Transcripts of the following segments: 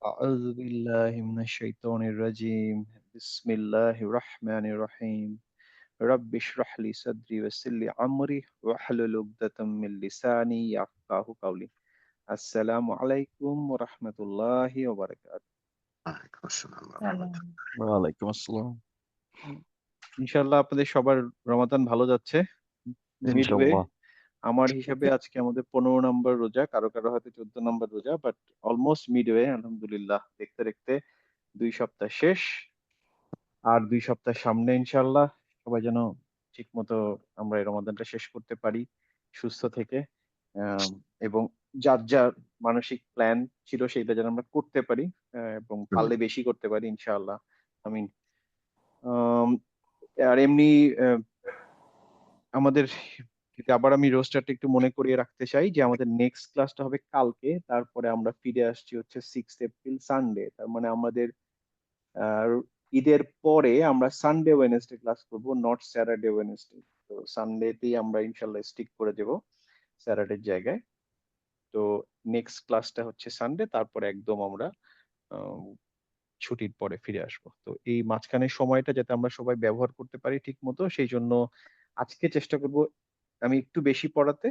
أعوذ بالله من الشيطان الرجيم بسم الله الرحمن الرحيم رب اشرح لي صدري ويسر لي أمري واحلل عقدة من لساني يفقهوا قولي السلام عليكم ورحمة الله وبركاته ওয়ালাইকুম আসসালাম ওয়া হ্যালো। রাহমাতুল্লাহ। ওয়ালাইকুম আসসালাম। ইনশাআল্লাহ আপনাদের সবার রমাদান ভালো যাচ্ছে। মিডওয়ে ইনশাআল্লাহ। আমার হিসাবে আজকে আমাদের ১৫ নাম্বার রোজা, কারো হয়তো ১৪ নাম্বার রোজা, বাট অলমোস্ট মিডওয়ে আলহামদুলিল্লাহ। দেখতে ২ সপ্তাহ শেষ। আর ২ সপ্তাহ সামনে ইনশাআল্লাহ। সবাই যেন ঠিকমতো আমরা এই রমাদানটা শেষ করতে পারি সুস্থ থেকে। আম এবং যার মানসিক প্ল্যান ছিল সেটা যেন আমরা করতে পারি এবং হুম, পারলে বেশি করতে পারি ইনশাআল্লাহ। আমিন। আম আর এমনি আমাদের যদি আবার আমি রোস্টারটা একটু মনে করিয়ে রাখতে চাই যে আমাদের নেক্সট ক্লাসটা হবে কালকে। তারপরে আমরা ফিরে আসছি হচ্ছে 6th এপ্রিল সানডে। তার মানে আমাদের আর ঈদের পরে আমরা সানডে ওয়েডনেসডে ক্লাস করব, নট স্যাটারডে ওয়েডনেসডে। তো সানডেতেই আমরা ইনশাল্লাহ স্টিক করে দেব স্যাটারডের জায়গায়। তো নেক্সট ক্লাসটা হচ্ছে সানডে, তারপরে একদম আমরা আহ, ছুটির পরে ফিরে আসবো। তো এই মাঝখানের সময়টা যাতে আমরা সবাই ব্যবহার করতে পারি ঠিক মতো, সেই জন্য আজকে চেষ্টা করব আমি একটু বেশি পড়াতে।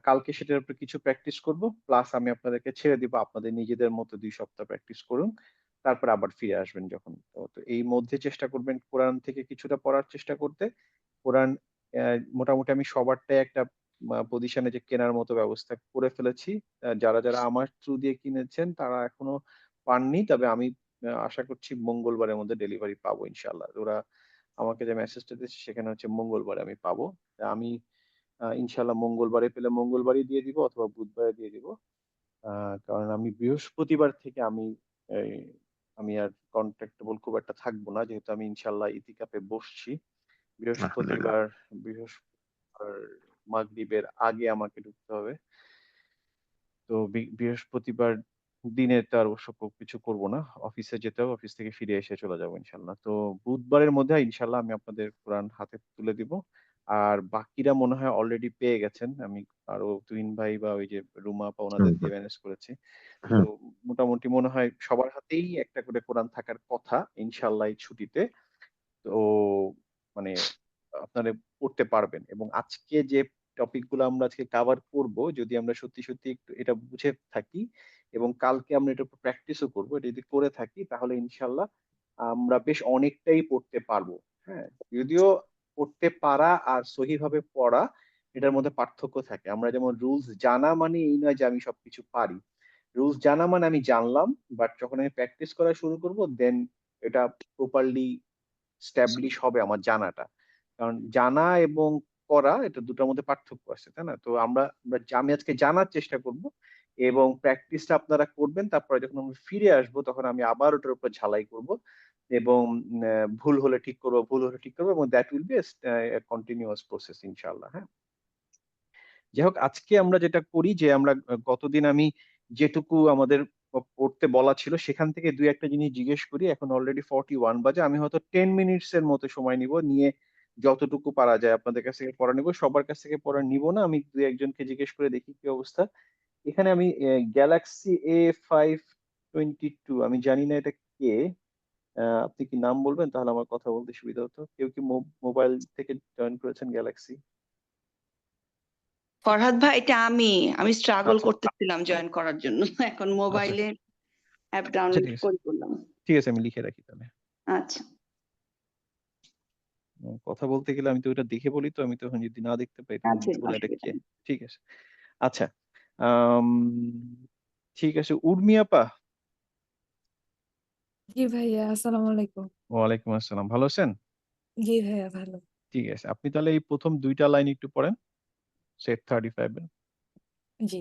কালকে সেটার উপর কিছু প্র্যাকটিস করব। প্লাস আমি আপনাদেরকে ছেড়ে দিব, আপনাদের নিজেদের মতো ২ সপ্তাহ প্র্যাকটিস করুন। তারপরে আবার ফিরে আসবেন যখন। তো এই মধ্যে চেষ্টা করবেন কোরআন থেকে কিছুটা পড়ার চেষ্টা করতে। কোরআন মোটামুটি আমি সবারটাই একটা পজিশনে যে কেনার মতো ব্যবস্থা করে ফেলেছি। যারা আমার থ্রু দিয়ে কিনেছেন তারা এখনো পাননি। তবে আমি আশা করছি মঙ্গলবারের মধ্যে ডেলিভারি পাবো ইনশাআল্লাহ। ওরা আমাকে যে মেসেজটা দিয়েছে সেখানে হচ্ছে মঙ্গলবারে আমি পাবো। আমি ইনশাআল্লাহ মঙ্গলবারে পেলে মঙ্গলবারই দিয়ে দিব অথবা বুধবারে দিয়ে দিব। কারণ আমি বৃহস্পতিবার থেকে এই আমি আর কন্ট্যাক্টেবল খুব একটা থাকবো না। যেহেতু আমি ইনশাআল্লাহ ইতিকাফে বসছি। আলহামদুলিল্লাহ। বৃহস্পতিবার মাগরিবের আগে আমাকে ঢুকতে হবে। তো বৃহস্পতিবার দিনে তো আর ওসব কিছু করব না। অফিসে যেতে হবে। অফিস থেকে ফিরে এসে চলে যাব ইনশাআল্লাহ। তো বুধবারের মধ্যে ইনশাআল্লাহ আমি আপনাদের কোরআন হাতে তুলে দিব। আর বাকিরা মনে হয় অলরেডি পেয়ে গেছেন। আমি আরো তুহিন ভাই বা ওই যে রুমা আপা হুম, ওনাদের হুম, দিয়ে ম্যানেজ করেছি। তো হুম, মোটামুটি মনে হয় সবার হাতেই একটা করে কোরআন থাকার কথা ইনশাআল্লাহ এই ছুটিতে। তো মানে আপনারা পড়তে পারবেন এবং আজকে যে টপিক গুলো আমরা আজকে কভার করব, যদি আমরা সত্যি একটু এটা বুঝে থাকি এবং কালকে আমরা এটার উপর প্র্যাকটিসও করব, এটা যদি করে থাকি তাহলে ইনশাল্লাহ আমরা বেশ অনেকটাই পড়তে পারবো। হ্যাঁ, যদিও পড়তে পারা আর সহিভাবে পড়া এটার মধ্যে পার্থক্য থাকে। আমরা যেমন রুলস জানা মানে এই নয় যে আমি সবকিছু পারি। রুলস জানা মানে আমি জানলাম, বাট যখন আমি প্র্যাকটিস করা শুরু করব দেন এটা প্রপারলি স্টাবলিশ হবে আমার জানাটা। কারণ জানা এবং করা এটা দুটার মধ্যে পার্থক্য আছে, তাই না? তো আমি আজকে জানার চেষ্টা করব এবং প্র্যাকটিসটা আপনারা করবেন। তারপরে যখন আমি ফিরে আসবো তখন আমি আবার ওটার উপর ঝালাই করব এবং ভুল হলে ঠিক করব, ভুল হলে ঠিক করব এবং that will be continuous process ইনশাআল্লাহ। হ্যাঁ? যাই হোক আজকে আমরা যেটা করি যে আমরা গতদিন আমি যেটুকু আমাদের পড়তে বলা ছিল সেখান থেকে ২-১ টা জিনিস জিজ্ঞেস করি। এখন অলরেডি 41 বাজে। আমি হয়তো 10 মিনিটস এর মতো সময় নিব। নিয়ে যতটুকু পারা যায় আপনাদের কাছ থেকে পড়া নিব। সবার কাছ থেকে পড়া নিব না। আমি ২-১ জনকে জিজ্ঞেস করে দেখি কি অবস্থা। এখানে আমি Galaxy A522 আমি জানি না এটা কে? আপনি কি নাম বলবেন? তাহলে আমার কথা বলতে সুবিধা হতো। কেউ কি মোবাইল থেকে জয়েন করেছেন Galaxy? ফরহাদ ভাই, এটা আমি স্ট্রাগল আচ্ছা, করতেছিলাম জয়েন করার জন্য। এখন আচ্ছা, মোবাইলে অ্যাপ আচ্ছা ডাউনলোড ঠিক আছে। করে করলাম। ঠিক আছে আমি লিখে রাখি তাহলে। আচ্ছা। কথা বলতে গেলে আমি তো ওটা দেখে বলি, তো আমি তখন যদি না দেখতে পাই তখন আচ্ছা, বলে এটা অসুবিধা কে। নেই। ঠিক আছে। আচ্ছা। আম, ঠিক আছে উর্মি আপা। জি ভাইয়া, আসসালামু আলাইকুম। ওয়ালাইকুম আসসালাম, ভালো আছেন? জি ভাইয়া, ভালো। ঠিক আছে, আপনি তাহলে এই প্রথম 2টা লাইন একটু পড়েন সেট 35 এর। জি,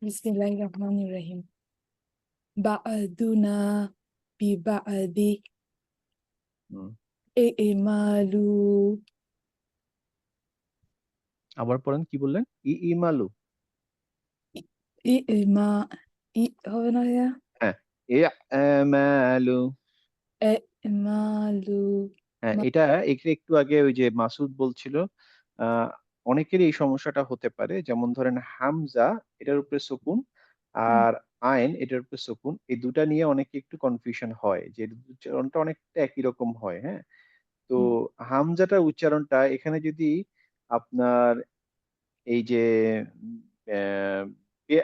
বিসমিল্লাহির রহমানির রহিম। বা'দুনা বিবাদি হুম, ইমালু। আবার পড়েন, কি বললেন? ইমালু। ইমা ই হবে না ভাইয়া? হ্যাঁ, আমালু। ইমালু হ্যাঁ, মা এটা একটু আগে ওই যে মাসুদ বলছিল, আহ অনেকেরই এই সমস্যাটা হতে পারে। যেমন ধরেন হামজা এটার উপরে সুকুন আর আইন এটার উপরে সুকুন। এই ২ টা নিয়ে অনেকে একটু কনফিউশন হয় যে উচ্চারণটা অনেকটা একই রকম হয়, হ্যাঁ? তো হামজাটার উচ্চারণটা এখানে যদি আপনার এই যে অ্যা বে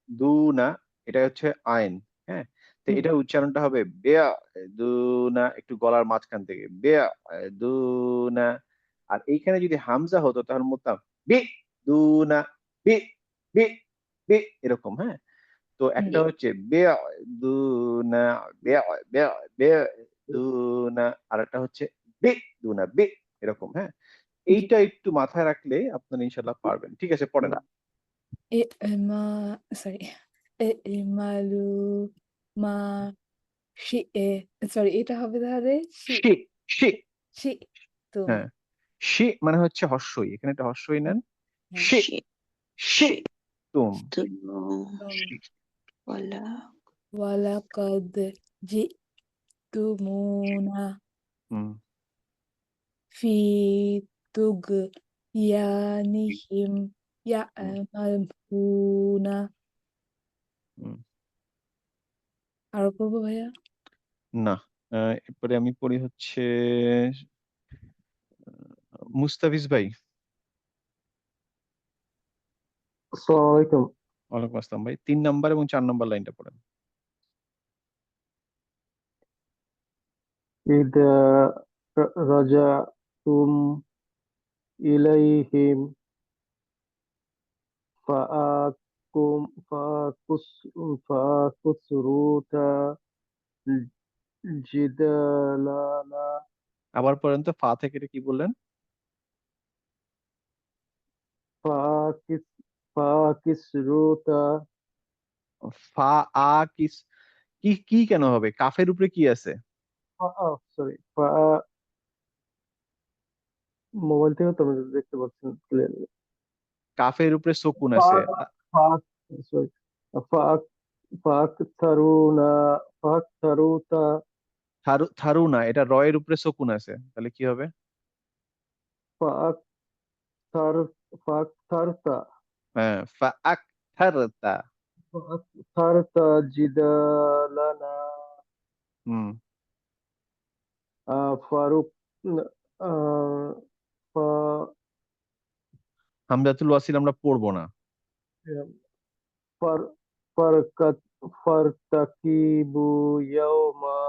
দুনা এটা হচ্ছে আইন, হ্যাঁ? তো এটার উচ্চারণটা হবে বেয়া দুনা একটু গলার মাঝখান থেকে। বেয়া দুনা। আর এইখানে যদি হামজা হতো তাহলে বলতাম বে দুনা বে বে বে এরকম, হ্যাঁ? তো একটা জি। হচ্ছে বেয়া দুনা বেয়া বেয়া বেয়া দুনা আরেকটা হচ্ছে বে দুনা বে এরকম, হ্যাঁ? এইটা একটু মাথায় রাখলে আপনারা ইনশাআল্লাহ পারবেন। ঠিক আছে পড়েন। sorry. ইমালু মা সরি এটা হবে তাহলে শি, শি, শি তুম হ্যাঁ। শি মানে হচ্ছে হর্ষই। এখানে একটা হর্ষই নেন। হ্যাঁ। শি, শি শি, তুম। তুম শি, ওয়ালা ওয়ালাকাদ জিতুমুনা হুম, ফি তুগয়ানিহিম হুম, ইয়ামালুনা। হুম। আরো পড়বো ভাইয়া? না। এরপরে আমি পড়ি হচ্ছে মুস্তাফিজ ভাই। আসসালামু আলাইকুম। ওয়ালাইকুম আসসালাম ভাই। ৩ নাম্বার এবং ৪ নাম্বার লাইনটা পড়েন। ইদা রাজাতুম ইলাইহিম ফাআকুম ফাকুস ফাকুসরুতা জিদালানা আবার পড়েন তো ফা থেকে এটা কি বললেন? ফাকিস ফাকিসরুতা ফা আ কিস কি কেন হবে? কাফের উপরে কি আছে? সরি মোবাইল থেকে তো আমি দেখতে পাচ্ছি ক্লিয়ারলি। কাফের উপরে সুকুন আছে। ফাক ফাক সরি ফাক ফাকতারুনা ফাকতারুতা থারু না এটা র এর উপরে সুকুন আছে। তাহলে কি হবে? ফাকতার ফাকতারতা হ্যাঁ, ফা আকথারতা। ফাকতারতা জিদালানা হুম। ফারুক আহ, ফা- হামজাতুল ওয়াসিল আমরা পড়ব না। ফার ফারকাত ফারতাকিবু ইয়াওমা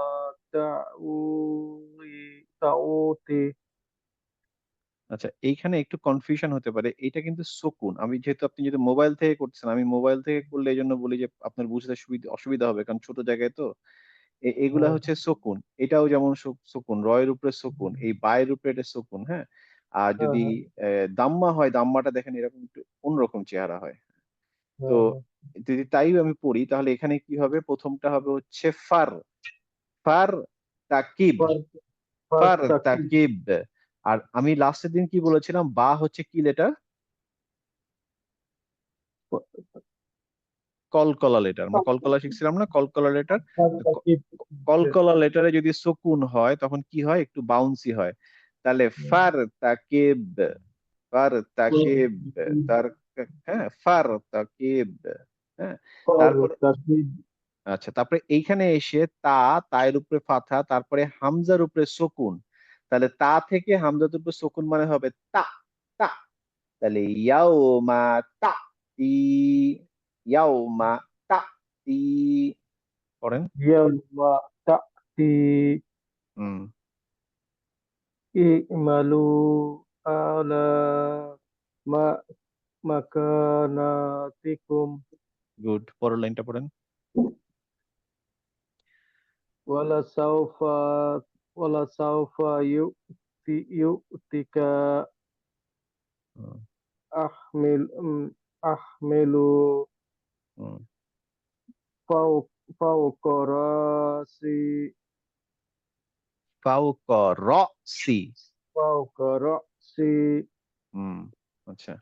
তাউতি আচ্ছা এইখানে একটু কনফিউশন হতে পারে। এইটা কিন্তু সুকুন। আমি যেহেতু আপনি যদি মোবাইল থেকে করছেন, আমি মোবাইল থেকে করলে এজন্য বলি যে আপনার বুঝতে অসুবিধা হবে। কারণ ছোট জায়গায় তো। এগুলা হচ্ছে সুকুন। এটাও যেমন সুকুন, র এর উপরে সুকুন, এই বা এর উপরে এটা সুকুন, হ্যাঁ? আর যদি দাম্মা হয়, দাম্মাটা দেখেন এরকম একটু অন্যরকম চেহারা হয়। তো যদি তাই আমি পড়ি তাহলে এখানে কি হবে? ১ম টা হবে হচ্ছে ফার, ফার তাকিব, ফার ফারতাকিব তাকিব। আর আমি লাস্টের দিন কি বলেছিলাম? বা হচ্ছে কি লেটার? কলকলা লেটার। আমরা কলকলা শিখছিলাম না? কলকলা লেটার। ফারতাকিব কলকলা লেটারে যদি সুকুন হয় তখন কি হয়? একটু বাউন্সি হয়। তাহলে ফার তাকিব, ফার তাকিব, তার হ্যাঁ, ফার তাকিব। হ্যাঁ? তারপরে ফারতাকিব আচ্ছা তারপরে এইখানে এসে তায়ের উপরে ফাথা, তারপরে হামজার উপরে সুকুন। তাহলে তা থেকে হামজার উপরে সুকুন মানে হবে তা, তা। তাহলে ইয়াউমা তাতি, ইয়াউমা তাতি। পড়েন। ইয়াওমা তা'তি হুম, ই'মালু আলা মা মাকানাতিকুম গুড। পরের লাইনটা পড়েন। ওয়ালা সাউফা ওয়ালা সাউফা ইউতিকা হুম, আহমিল আহমিলু হুম। ফাও ফাওকা রাসি ফাওকা রাসি। ফাওকা রাসি হুম, আচ্ছা।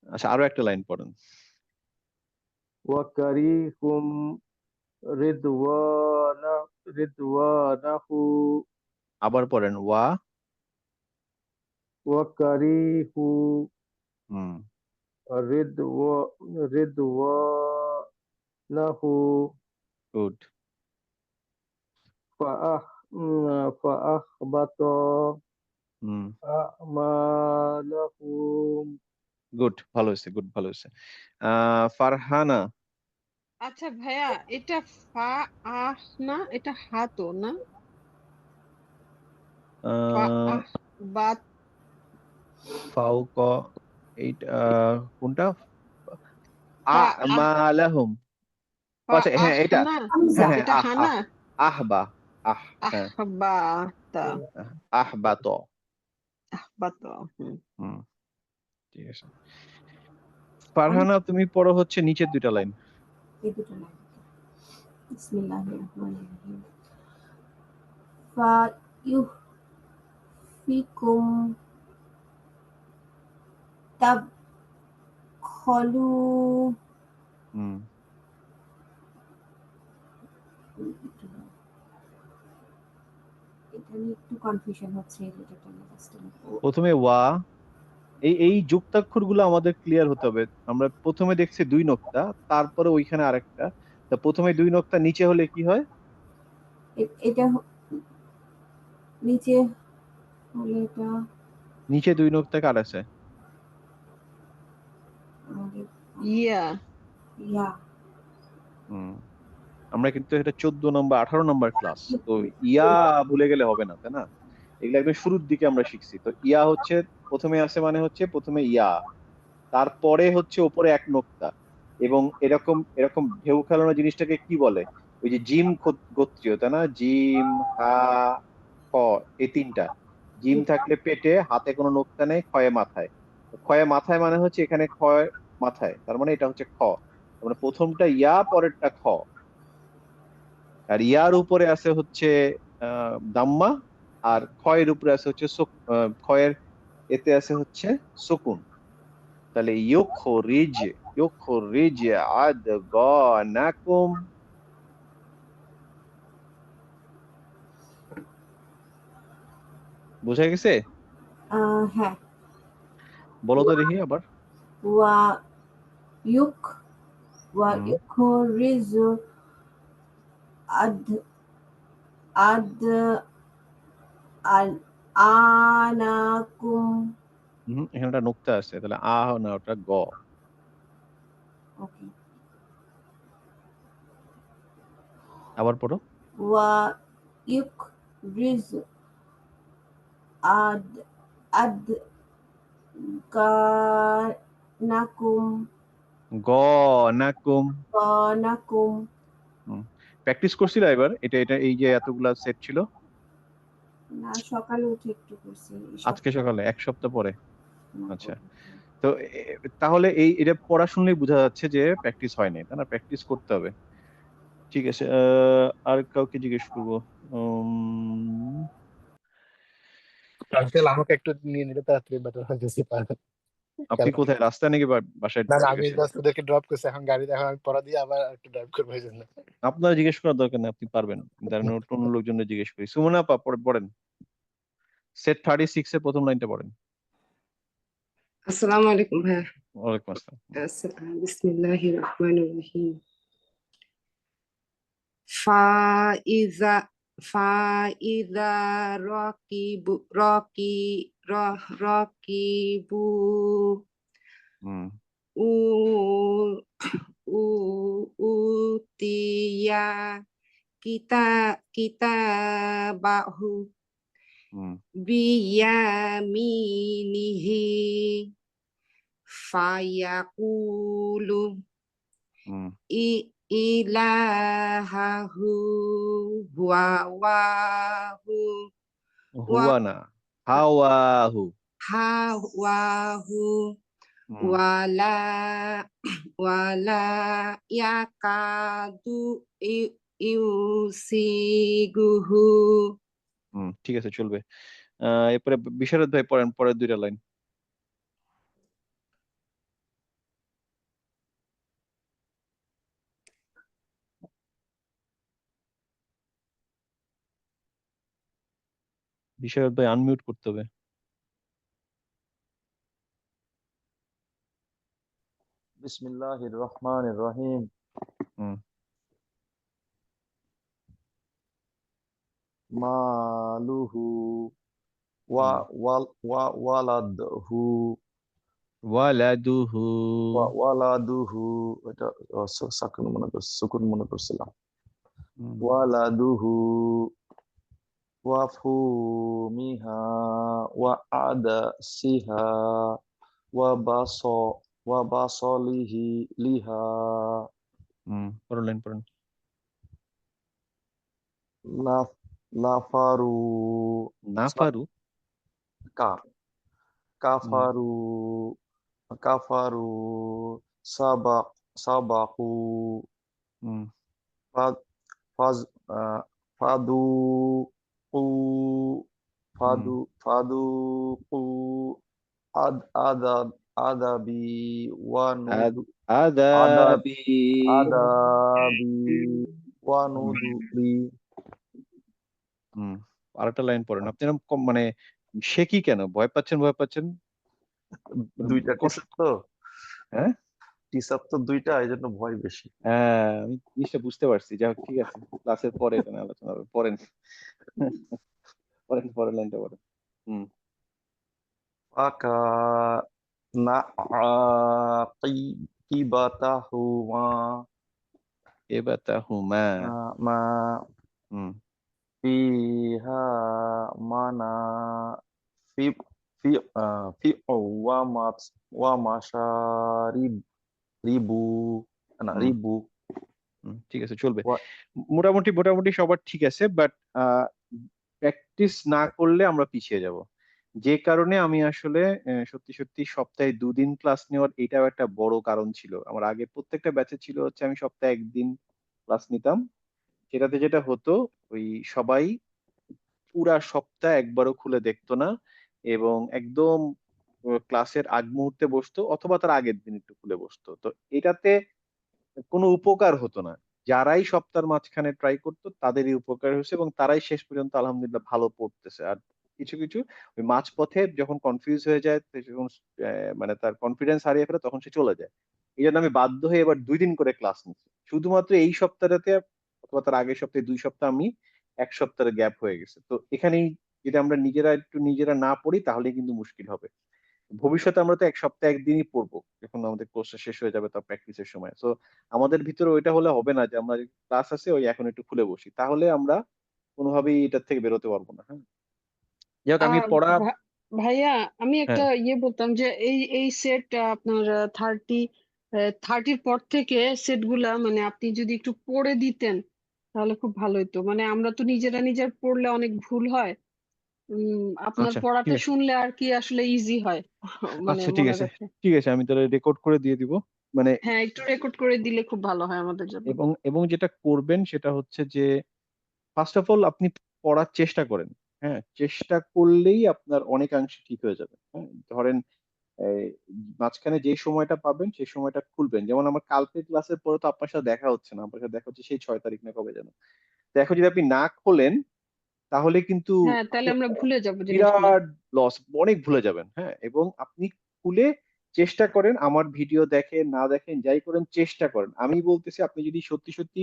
আচ্ছা আরো একটা লাইন পড়েন। ওয়া কারিহুম রিদওয়ানা রিদওয়ানাহু আবার পড়েন ওয়া ওয়া কারিহু হুম রিদওয়া রিদওয়ানাহু গুড ফাআহবাতা হুম আমালাহুম। গুড, ভালো হয়েছে, গুড, ভালো হয়েছে। ফারহানা। আচ্ছা ভাইয়া, এটা ফা আহ না, এটা হা তো না? ফা আহ, আহ বাত ফাউক, এইটা কোনটা? ফা আহ আমালাহুম। ফা আচ্ছা, হ্যাঁ, আহ এটা, না, হ্যাঁ হ্যাঁ, এটা আহ হা আহ না? আহবা, আহ, হ্যাঁ, আহবাতা আহবাত। আহবাত। হুম, ঠিক আছে। আমি ফারহানা, তুমি পড়ো হচ্ছে নিচের দুইটা লাইন। এই দুটো লাইন। বিসমিল্লাহির রহমানির রহিম। ফায়ুহফিকুম তাবখলু। হুম এটা নিয়ে একটু কনফিউশন হচ্ছে, এই দুটোটা নিয়ে জাস্ট প্রথমে ওয়া, এই যুক্তাক্ষর গুলো আমাদের ক্লিয়ার হতে হবে। আমরা প্রথমে দেখছি দুই নোক্তা, তারপরে ওইখানে আরেকটা। তা প্রথমে দুই নোক্তা নিচে হলে কি হয়? এটা নিচে হলে এটা নিচে দুই নোক্তা কার আছে? আমাদের ইয়া ইয়া। হুম আমরা কিন্তু এটা 14 নম্বর 18 নম্বর ক্লাস, তো ইয়া ভুলে গেলে হবে না, তাই না? এগুলো একদম শুরুর দিকে আমরা শিখছি। তো ইয়া হচ্ছে প্রথমে আছে, মানে হচ্ছে প্রথমে ইয়া, তারপরে হচ্ছে ওপরে এক নোক্তা। এবং এরকম এরকম ঢেউ খেলানো জিনিসটাকে কি বলে? ওই যে জিম গোত্রীয়, তাই না? জিম, হা, খ, এই তিনটা। জিম থাকলে পেটে, হাতে কোনো নোক্তা নেই, খয়ে মাথায়। তো খয়ে মাথায় মানে হচ্ছে এখানে খয় মাথায়, তার মানে এটা হচ্ছে খ। তার মানে প্রথমটা ইয়া, পরেরটা খ। আর ইয়ার উপরে আছে হচ্ছে দাম্মা, আর খয়ের উপরে আছে হচ্ছে খয়ের এতে আছে হচ্ছে সুকুন। তাহলে ইউখরিজ আদগানাকুম। বুঝা গেছে? হ্যাঁ। বলো তো দেখি আবার। ওয়া ইউক ওয়া হুম ইউখরিজু আদ আদ আল আনাকুম। হুম, এখানে একটা নুক্তা আছে, তাহলে আহ না, ওটা গ। ওকে। আবার পড়ো। ওয়া ইউখরিজু আদ আদ গানাকুম গ নাকুম। গানাকুম। প্র্যাকটিস করছিল এবার? এটা এটা এই যে এতগুলা সেট ছিল, না, সকালে উঠে একটু করছি এই আজকে সপ্তাহে। সকালে, এক সপ্তাহ পরে? না, আচ্ছা। করিনি। তো তাহলে এটা পড়া শুনলেই বোঝা যাচ্ছে যে প্র্যাকটিস হয় নাই, তাই না? প্র্যাকটিস করতে হবে। ঠিক আছে, আর কাউকে জিজ্ঞেস করবো? উম, আঙ্কেল আমাকে একটু নিয়ে নিলে তাড়াতাড়ি বেটার হয়ে যেতে পারে। আপনি কোথায়, রাস্তায় নাকি বাসায় না না, চলে আমি গেছেন? জাস্ট ওদেরকে ড্রপ করছি, এখন গাড়িতে, এখন আমি পড়া দিয়ে আবার একটু ড্রাইভ করবো এই জন্য। আপনার জিজ্ঞেস করার দরকার নেই, আপনি পারবেন। দাঁড়ান, অন্য লোকজনের জিজ্ঞেস করি। সুমনা আপা, পড়েন। সেট 36 এর প্রথম লাইনটা পড়েন। আসসালামু আলাইকুম ভাইয়া। ওয়ালাইকুম আসসালাম। বিসমিল্লাহির রহমানির রহিম। ফাইজা ফাইজা রকিবু হুম উ উ উতিয়া কিতা কিতাবাহু হুম বিয়ামিনিহি ফায়াকুলু হুম ইলাহাহু ওয়াহু হুয়া না, হাওয়াহু। ওয়াহু হুম ওয়ালা ওয়ালা ইয়াকাদু ইউসিগুহু। হুম ঠিক আছে, চলবে। এরপরে বিশারদ ভাই পড়েন পরের দুইটা লাইন। বিশারদ ভাই আনমিউট করতে হবে। বিসমিল্লাহির রহমানির রহিম। হুম মালুহু হুম। ওয়ালাদহু ওয়ালাদুহু ওয়ালাদুহু, এটা সুকুন মনে করছিলাম। হুম ওয়ালাদুহু ওয়াফুমিহা ওয়াআদাসিহা ওয়াবাসলিহি লিহা পড়লেন পড়েন। লাফারু নাফারু কা কাফারু কাফারু সাবাকু হুম ফা- ফাজ আহ, ফাদুকু হুম। ফাদুকু আদাব আদাবি আদ ওয়ানুদু আদাব আদাবি আদাবি ওয়ানুদুরি। হুম। আরেকটা লাইন পড়েন আপনি। এরকম মানে সে কি কেন ভয় পাচ্ছেন দুইটা কষ্ট? টিচার তো হ্যাঁ দুইটা, এই জন্য ভয় বেশি। হ্যাঁ, আমি জিনিসটা বুঝতে পারছি। যাই হোক, ঠিক আছে, ক্লাসের পরে এটা নিয়ে আলোচনা হবে। পড়েন পরের লাইনটা পড়েন। হুম ফাকা না কিবাতাহুমা এবাতাহুমা মা হুম fiha mana fi fi fi wa masharib ribu হুম ribu ঠিক আছে, চলবে। wa মোটামুটি মোটামুটি সবার ঠিক আছে, বাট প্র্যাকটিস না করলে আমরা পিছিয়ে যাব। যে কারণে আমি আসলে সত্যি সত্যি সপ্তাহে 2 দিন ক্লাস নেওয়ার এটাও একটা বড় কারণ ছিল। আমার আগে প্রত্যেকটা ব্যাচে ছিল হচ্ছে আমি সপ্তাহে 1 দিন ক্লাস নিতাম। সেটাতে যেটা হতো, ওই সবাই পুরা সপ্তাহ একবারও খুলে দেখতো না, এবং একদম ক্লাসের আগ মুহূর্তে বসতো অথবা তার আগের দিন একটু খুলে বসতো। তো এটাতে কোনো উপকার হতো না। যারাই সপ্তাহের মাঝখানে ট্রাই করতো তাদেরই উপকার হয়েছে, এবং তারাই শেষ পর্যন্ত আলহামদুলিল্লাহ ভালো পড়তেছে। আর কিছু কিছু ওই মাঝপথে যখন কনফিউজ হয়ে যায়, তো যখন মানে তার কনফিডেন্স হারিয়ে ফেলে, তখন সে চলে যায়। এই জন্য আমি বাধ্য হয়ে এবার 2 দিন করে ক্লাস নিচ্ছি, শুধুমাত্র এই সপ্তাহটাতে অথবা তার আগের সপ্তাহে 2 সপ্তাহ আমি এক সপ্তাহের গ্যাপ হয়ে গেছে। তো এখানেই যদি আমরা নিজেরা না পড়ি তাহলে কিন্তু মুশকিল হবে। ভবিষ্যতে আমরা তো এক সপ্তাহে 1 দিনই পড়বো যখন আমাদের কোর্সটা শেষ হয়ে যাবে, তার প্র্যাকটিসের সময়। তো আমাদের ভিতরে ওইটা হলে হবে না যে আমরা ক্লাস আছে ওই এখন একটু খুলে বসি, তাহলে আমরা কোনোভাবেই এটার থেকে বেরোতে পারবো না। হ্যাঁ, যাই হোক, আমি আহ পড়া। ভাইয়া, আমি হ্যাঁ একটা বলতাম যে এই সেট আপনার 30 পর থেকে সেট গুলা মানে আপনি যদি একটু পড়ে দিতেন তাহলে খুব ভালো হতো। মানে আমরা তো নিজের পড়লে অনেক ভুল হয়। আপনার আচ্ছা ঠিক পড়াটা আছে, শুনলে আর কি আসলে ইজি হয় মানে আচ্ছা ঠিক মনে আছে, রাখে। ঠিক আছে, আমি তাহলে রেকর্ড করে দিয়ে দিব। মানে হ্যাঁ, একটু রেকর্ড করে দিলে খুব ভালো হয় আমাদের জন্য। এবং যেটা করবেন সেটা হচ্ছে যে ফার্স্ট অফ অল আপনি পড়ার চেষ্টা করেন। হ্যাঁ, চেষ্টা করলেই আপনার অনেকাংশে ঠিক হয়ে যাবে। হ্যাঁ, ধরেন এই মাঝখানে যে সময়টা পাবেন সেই সময়টা খুলবেন। যেমন আমার কালকে ক্লাসের পরে তো আপনার সাথে দেখা হচ্ছে না, আপনার সাথে দেখা হচ্ছে সেই 6 তারিখ না কবে যেন। তো এখন যদি আপনি না খোলেন তাহলে কিন্তু হ্যাঁ, তাহলে আপনি আমরা ভুলে যাবো জিনিসগুলো। বিরাট লস, অনেক ভুলে যাবেন। হ্যাঁ, এবং আপনি খুলে চেষ্টা করেন, আমার ভিডিও দেখেন না দেখেন যাই করেন চেষ্টা করেন। আমি বলতেছি আপনি যদি সত্যি সত্যি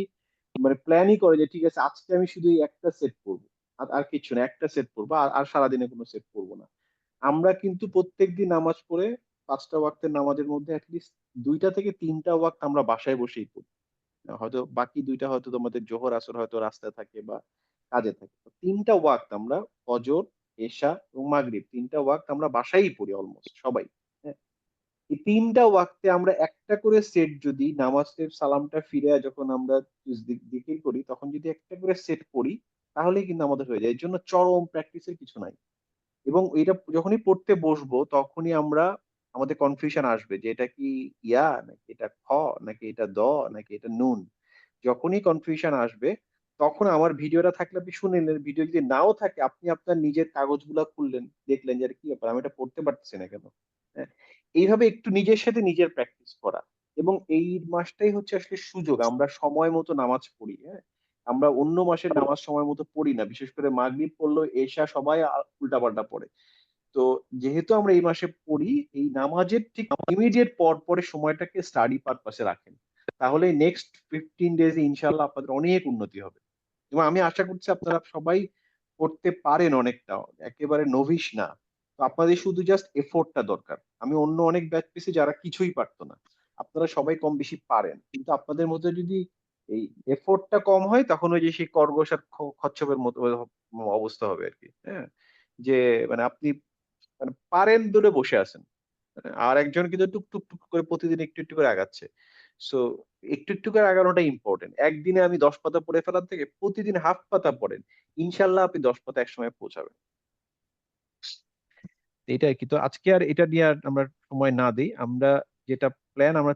মানে প্ল্যানই করে যে ঠিক আছে আজকে আমি শুধু এই একটা সেট পড়বো, আর আর কিচ্ছু না, একটা সেট পড়বো, আর আর সারাদিনে কোনো সেট পড়বো না। আমরা কিন্তু প্রত্যেকদিন নামাজ পড়ে 5টা ওয়াক্তের নামাজের মধ্যে অ্যাটলিস্ট 2টা থেকে 3টা ওয়াক্ত আমরা বাসায় বসেই পড়ি। হয়তো বাকি 2টা হয়তো তোমাদের জোহর আসর হয়তো রাস্তায় থাকে বা কাজে থাকে। তো 3টা ওয়াক্ত আমরা ফজর, এশা এবং মাগরিব 3টা ওয়াক্ত আমরা বাসায়ই পড়ি অলমোস্ট সবাই। হ্যাঁ, এই 3টা ওয়াক্তে আমরা একটা করে সেট যদি নামাজের সালামটা ফিরে যখন আমরা জিকির করি তখন যদি একটা করে সেট পড়ি তাহলেই কিন্তু আমাদের হয়ে যায়। এর জন্য চরম প্র্যাকটিসের কিছু নাই। এবং এটা যখনই পড়তে বসবো তখনই আমরা আমাদের কনফিউশন আসবে যে এটা কি ইয়া নাকি এটা খ নাকি এটা দ নাকি এটা নুন। যখনই কনফিউশন আসবে তখন আমার ভিডিওটা থাকলে আপনি শুনে নিলেন, ভিডিও যদি নাও থাকে আপনি আপনার নিজের কাগজগুলা খুললেন, দেখলেন যে আরে কি ব্যাপার আমি এটা পড়তে পারতেছি না কেন। হ্যাঁ, এইভাবে একটু নিজের সাথে নিজের প্র্যাকটিস করা। এবং এই মাসটাই হচ্ছে আসলে সুযোগ, আমরা সময় মতো নামাজ পড়ি। হ্যাঁ, আমরা অন্য মাসের নামাজ সময় মতো পড়ি না, বিশেষ করে মাগরিব পড়লো এশা সবাই উল্টাপাল্টা পড়ে। তো তো যেহেতু আমরা এই মাসে পড়ি, এই নামাজের ঠিক ইমিডিয়েট পর পরে সময়টাকে স্টাডি পারপাসে রাখেন, তাহলে নেক্সট 15 ডেজে ইনশাল্লাহ আপনাদের অনেক উন্নতি হবে। এবং আমি আশা করছি আপনারা সবাই করতে পারেন, অনেকটা একেবারে নভিশ না। তো আপনাদের শুধু জাস্ট এফোর্টটা দরকার। আমি অন্য অনেক ব্যাচ পেয়েছি যারা কিছুই পারতো না, আপনারা সবাই কম বেশি পারেন, কিন্তু আপনাদের মধ্যে যদি এই এফোর্টটা কম হয় তখন ওই যে সেই খরগোশ আর কচ্ছপের মতো অবস্থা হবে আর কি। হ্যাঁ, যে মানে আপনি মানে পারেন দূরে বসে আছেন, আর একজন কিন্তু টুক টুক টুক করে প্রতিদিন একটু একটু করে আগাচ্ছে। সো একটু একটু করে আগানোটা ইম্পর্টেন্ট। একদিনে আমি 10 পাতা পড়ে ফেলার থেকে প্রতিদিন হাফ পাতা পড়েন, ইনশাল্লাহ আপনি 10 পাতা একসময় পৌঁছাবেন। এটা আর কি। তো আজকে আর এটা নিয়ে আর আমরা সময় না দিই, আমরা যেটা প্ল্যান আমরা